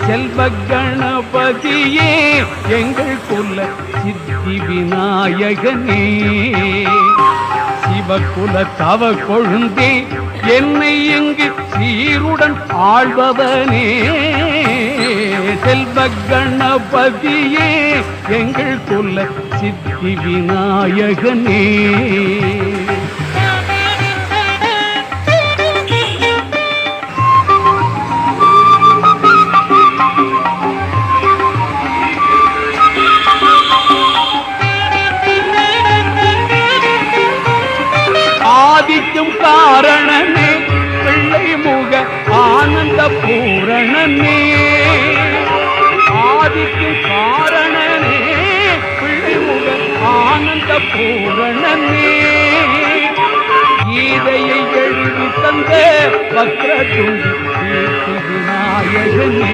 செல்வ கணபதியே எங்கள் குல சித்தி விநாயகனே, சிவகுல தவ கொழுந்தே என்னை எங்கு சீருடன் ஆழ்பவனே. செல்வ கணபதியே எங்கள் குல சித்தி விநாயகனே, ஆதிக்கும் காரணனே பிள்ளை முக ஆனந்த பூரணனே, ஆதிக்கும் காரணனே பிள்ளை முக ஆனந்த பூரணனே, கீதையை எழுதி தந்த வக்ரதுண்டி விநாயகனே.